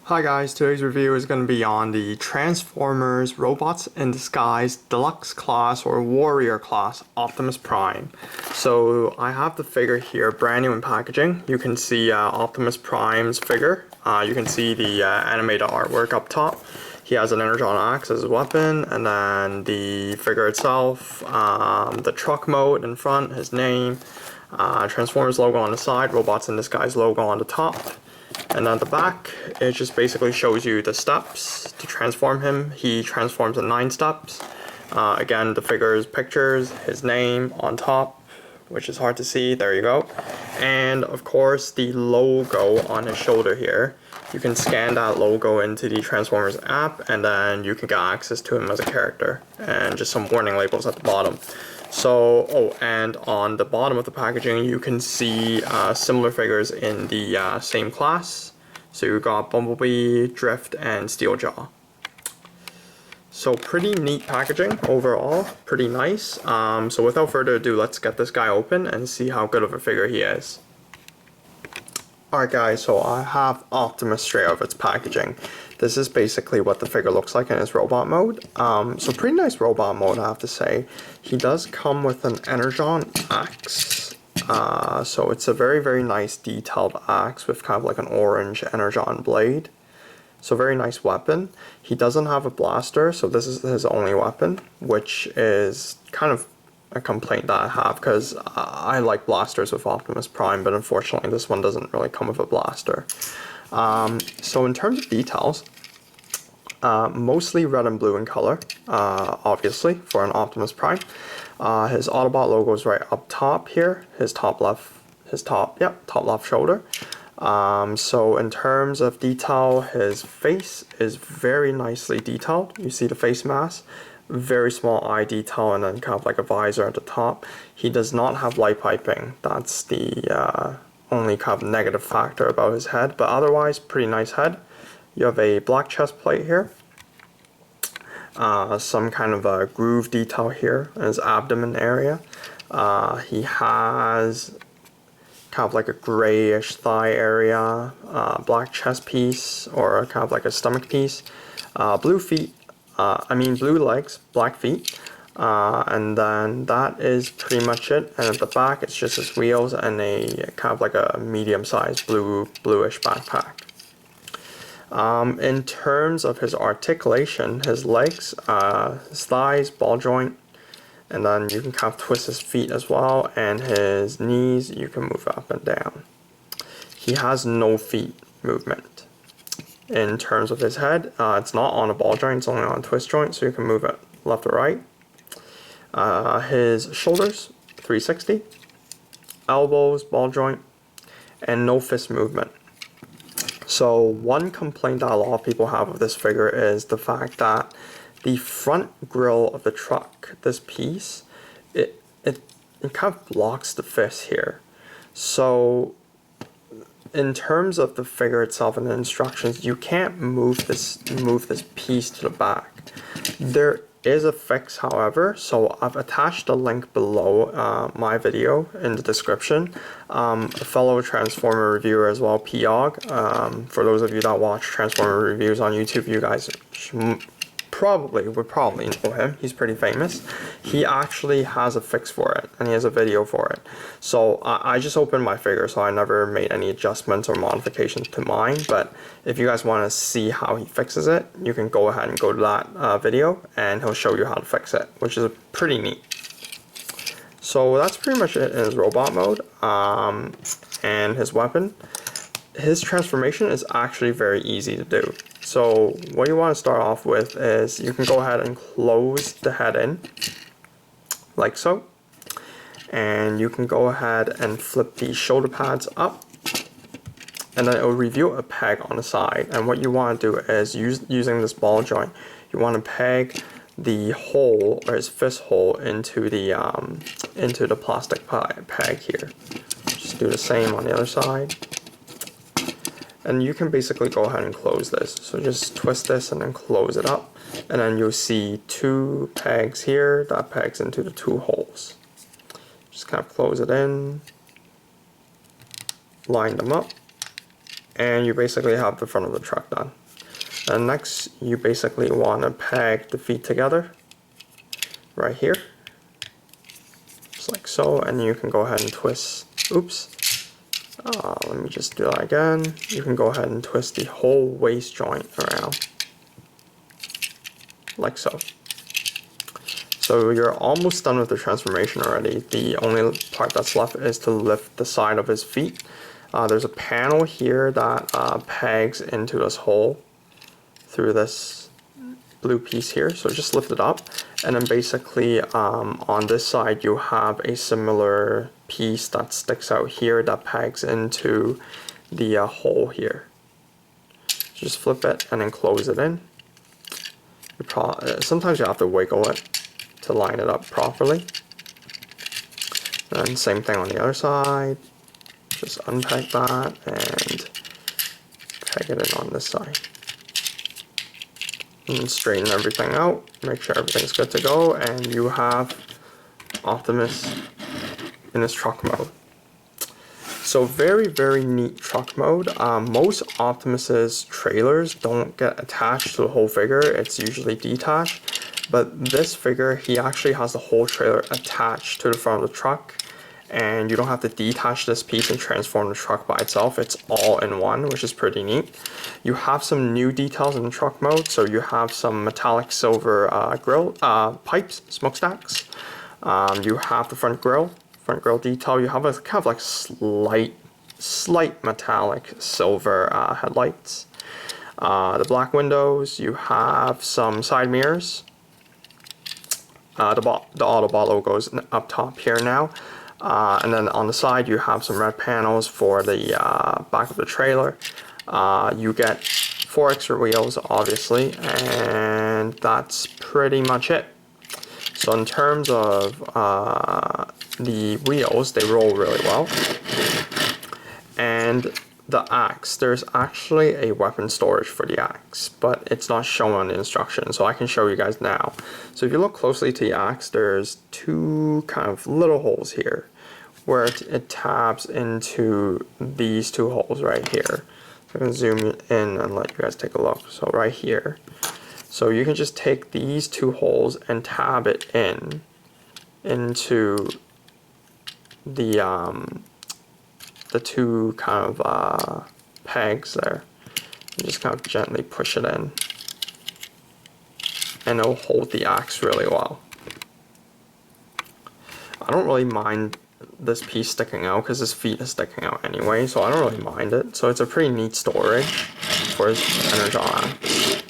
Hi guys, today's review is going to be on the Transformers Robots in Disguise Deluxe Class or Warrior Class Optimus Prime. So I have the figure here brand new in packaging. You can see Optimus Prime's figure. You can see the animated artwork up top. He has an Energon axe as a weapon, and then the figure itself, the truck mode in front, his name, Transformers logo on the side, Robots in Disguise logo on the top. And at the back, it just basically shows you the steps to transform him. He transforms in 9 steps. Again, the figure's pictures, his name on top, which is hard to see, there you go. And of course, the logo on his shoulder here. You can scan that logo into the Transformers app, and then you can get access to him as a character. And just some warning labels at the bottom. So, and on the bottom of the packaging, you can see similar figures in the same class. So you've got Bumblebee, Drift, and Steeljaw. So pretty neat packaging overall, pretty nice. So without further ado, let's get this guy open and see how good of a figure he is. Alright guys, so I have Optimus straight out of its packaging. This is basically what the figure looks like in his robot mode. So pretty nice robot mode, I have to say. He does come with an Energon axe. So it's a very, very nice detailed axe with kind of like an orange Energon blade. So very nice weapon. He doesn't have a blaster, so this is his only weapon, which is kind of a complaint that I have, because I like blasters with Optimus Prime, but unfortunately this one doesn't really come with a blaster. So in terms of details, mostly red and blue in color, obviously, for an Optimus Prime. His Autobot logo is right up top here, top left shoulder. So in terms of detail, his face is very nicely detailed. You see the face mask, very small eye detail, and then kind of like a visor at the top. He does not have light piping. That's the only kind of negative factor about his head, but otherwise pretty nice head. You have a black chest plate here, some kind of a groove detail here in his abdomen area. He has kind of like a grayish thigh area, black chest piece, or kind of like a stomach piece, blue legs, black feet, and then that is pretty much it. And at the back, it's just his wheels and a kind of like a medium-sized bluish backpack. In terms of his articulation, his legs, his thighs, ball joint, and then you can kind of twist his feet as well, and his knees, you can move up and down. He has no feet movement. In terms of his head, it's not on a ball joint, it's only on a twist joint, so you can move it left or right. His shoulders, 360. Elbows, ball joint, and no fist movement. So one complaint that a lot of people have of this figure is the fact that the front grille of the truck, this piece, it kind of blocks the fist here. So in terms of the figure itself and the instructions, you can't move this piece to the back. There is a fix, however, so I've attached a link below my video in the description. A fellow Transformer reviewer as well, P-Og. For those of you that watch Transformer reviews on YouTube, you guys would probably know him. He's pretty famous. He actually has a fix for it, and he has a video for it. So I just opened my figure, so I never made any adjustments or modifications to mine. But if you guys want to see how he fixes it, you can go ahead and go to that video, and he'll show you how to fix it, which is pretty neat. So that's pretty much it in his robot mode, and his weapon. His transformation is actually very easy to do. So what you want to start off with is you can go ahead and close the head in, like so. And you can go ahead and flip the shoulder pads up, and then it will reveal a peg on the side. And what you want to do is, using this ball joint, you want to peg the hole, or his fist hole, into the plastic peg here. Just do the same on the other side. And you can basically go ahead and close this. So just twist this and then close it up. And then you'll see 2 pegs here that pegs into the 2 holes. Just kind of close it in, line them up, and you basically have the front of the truck done. And next, you basically want to peg the feet together right here, just like so, and you can go ahead and twist. Oops. Let me just do that again. You can go ahead and twist the whole waist joint around, like so. So you're almost done with the transformation already. The only part that's left is to lift the side of his feet. There's a panel here that pegs into this hole through this blue piece here. So just lift it up, and then basically on this side you have a similar piece that sticks out here that pegs into the hole here. Just flip it and then close it in. Sometimes you have to wiggle it to line it up properly. And same thing on the other side. Just unpeg that and peg it in on this side. And straighten everything out, make sure everything's good to go, and you have Optimus in his truck mode. So very, very neat truck mode. Most Optimus's trailers don't get attached to the whole figure, it's usually detached. But this figure, he actually has the whole trailer attached to the front of the truck, and you don't have to detach this piece and transform the truck by itself. It's all in one, which is pretty neat. You have some new details in the truck mode. So you have some metallic silver grill pipes, smokestacks. You have the front grill detail. You have a kind of like slight metallic silver headlights. The black windows. You have some side mirrors. The Autobot logo is up top here now. And then on the side you have some red panels for the back of the trailer. You get 4 extra wheels obviously, and that's pretty much it. So in terms of the wheels, they roll really well. And the axe, there's actually a weapon storage for the axe, but it's not shown on the instructions, so I can show you guys now. So if you look closely to the axe, there's 2 kind of little holes here where it tabs into these 2 holes right here. So I'm going to zoom in and let you guys take a look. So right here. So you can just take these 2 holes and tab it into the 2 kind of pegs there. You just kind of gently push it in, and it'll hold the axe really well. I don't really mind this piece sticking out because his feet is sticking out anyway, so I don't really mind it. So it's a pretty neat storage for his Energon axe.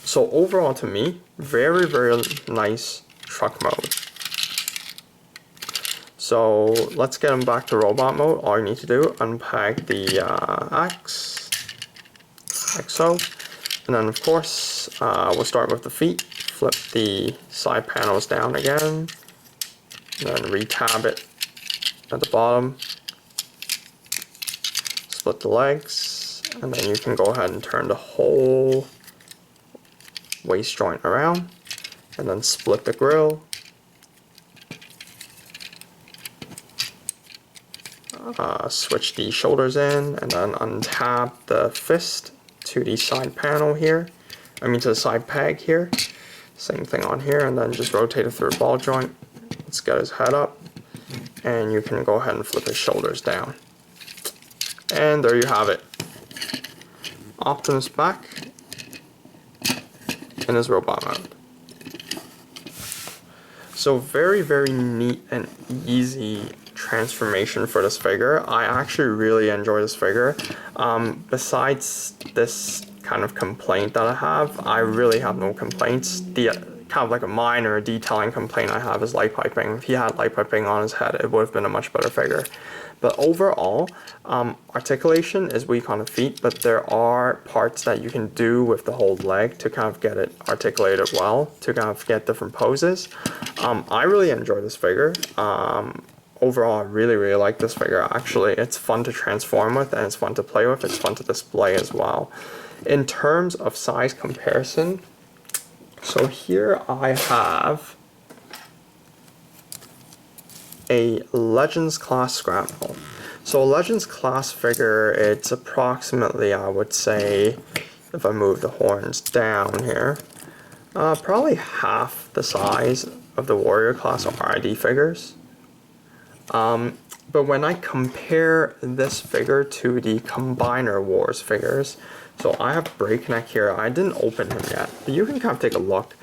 So overall to me, very, very nice truck mode. So let's get him back to robot mode. All you need to do, unpeg the axe, like so. And then of course, we'll start with the feet. Flip the side panels down again. And then re-tab it at the bottom. Split the legs. And then you can go ahead and turn the whole waist joint around. And then split the grill. Switch the shoulders in, and then untap the fist to the side panel here. To the side peg here. Same thing on here, and then just rotate it through a ball joint. Let's get his head up, and you can go ahead and flip his shoulders down. And there you have it. Optimus back in his robot mode. So very, very neat and easy transformation for this figure. I actually really enjoy this figure. Besides this kind of complaint that I have, I really have no complaints. The kind of like a minor detailing complaint I have is light piping. If he had light piping on his head, it would have been a much better figure. But overall, articulation is weak on the feet, but there are parts that you can do with the whole leg to kind of get it articulated well, to kind of get different poses. I really enjoy this figure. Overall, I really, really like this figure. Actually, it's fun to transform with, and it's fun to play with. It's fun to display as well. In terms of size comparison, so here I have a Legends class scrap metal. So a Legends class figure, it's approximately, I would say, if I move the horns down here, probably half the size of the Warrior class RID figures. But when I compare this figure to the Combiner Wars figures, so I have Breakneck here. I didn't open him yet, but you can kind of take a look.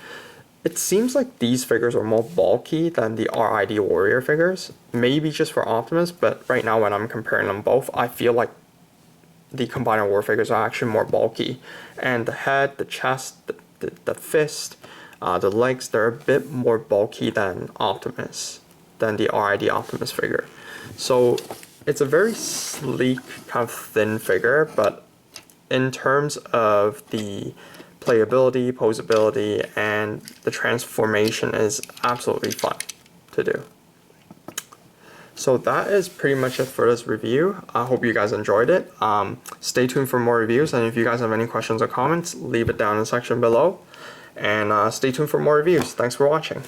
It seems like these figures are more bulky than the RID Warrior figures. Maybe just for Optimus, but right now when I'm comparing them both, I feel like the Combiner War figures are actually more bulky. And the head, the chest, the fist, the legs, they're a bit more bulky than Optimus, than the RID Optimus figure. So it's a very sleek, kind of thin figure, but in terms of the playability, posability, and the transformation is absolutely fun to do. So that is pretty much it for this review. I hope you guys enjoyed it. Stay tuned for more reviews, and if you guys have any questions or comments, leave it down in the section below. And stay tuned for more reviews. Thanks for watching.